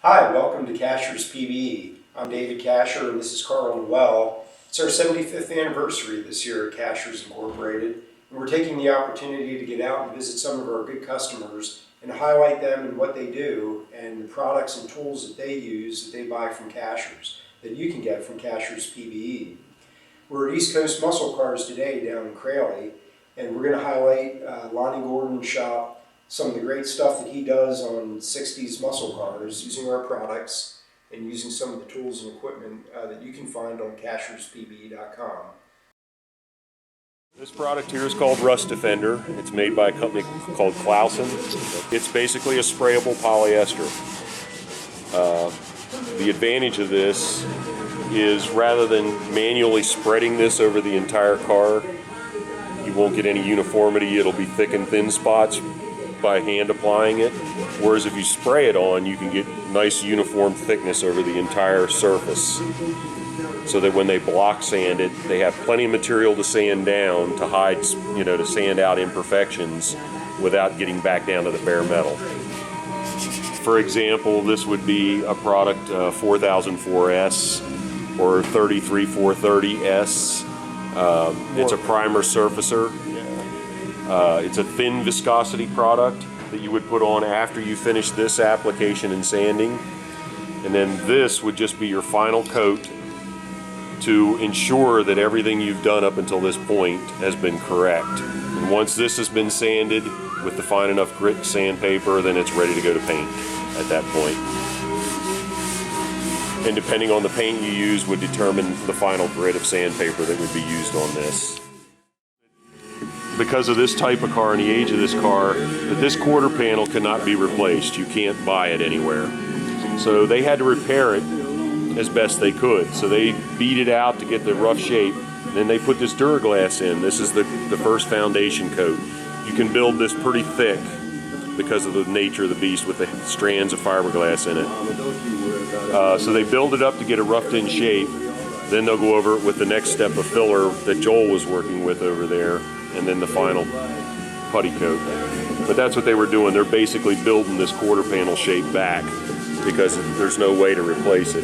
Hi, welcome to CashersPBE. I'm David Casher and this is Craley. Well, it's our 75th anniversary this year at Cashers Incorporated, and we're taking the opportunity to get out and visit some of our good customers and highlight them and what they do and the products and tools that they use that they buy from Cashers that you can get from CashersPBE. We're at East Coast Muscle Cars today down in Craley, and we're going to highlight Lonnie Gordon's shop, some of the great stuff that he does on 60s muscle cars using our products and using some of the tools and equipment that you can find on CashersPBE.com. This product here is called Rust Defender. It's made by a company called Clausen. It's basically a sprayable polyester. The advantage of this is rather than manually spreading this over the entire car, you won't get any uniformity. It'll be thick and thin spots by hand applying it, whereas if you spray it on, you can get nice uniform thickness over the entire surface, so that when they block sand it, they have plenty of material to sand down to hide, to sand out imperfections without getting back down to the bare metal. For example, this would be a product 4004S or 33430S. It's a primer surfacer. It's a thin viscosity product that you would put on after you finish this application and sanding, and then this would just be your final coat to ensure that everything you've done up until this point has been correct. And once this has been sanded with the fine enough grit sandpaper, then it's ready to go to paint at that point. And depending on the paint you use would determine the final grit of sandpaper that would be used on this. Because of this type of car and the age of this car, that this quarter panel cannot be replaced. You can't buy it anywhere. So they had to repair it as best they could. So they beat it out to get the rough shape. And then they put this Duraglass in. This is the first foundation coat. You can build this pretty thick because of the nature of the beast with the strands of fiberglass in it. So they build it up to get it roughed in shape. Then they'll go over it with the next step of filler that Joel was working with over there, and then the final putty coat. But that's what they were doing. They're basically building this quarter panel shape back because there's no way to replace it.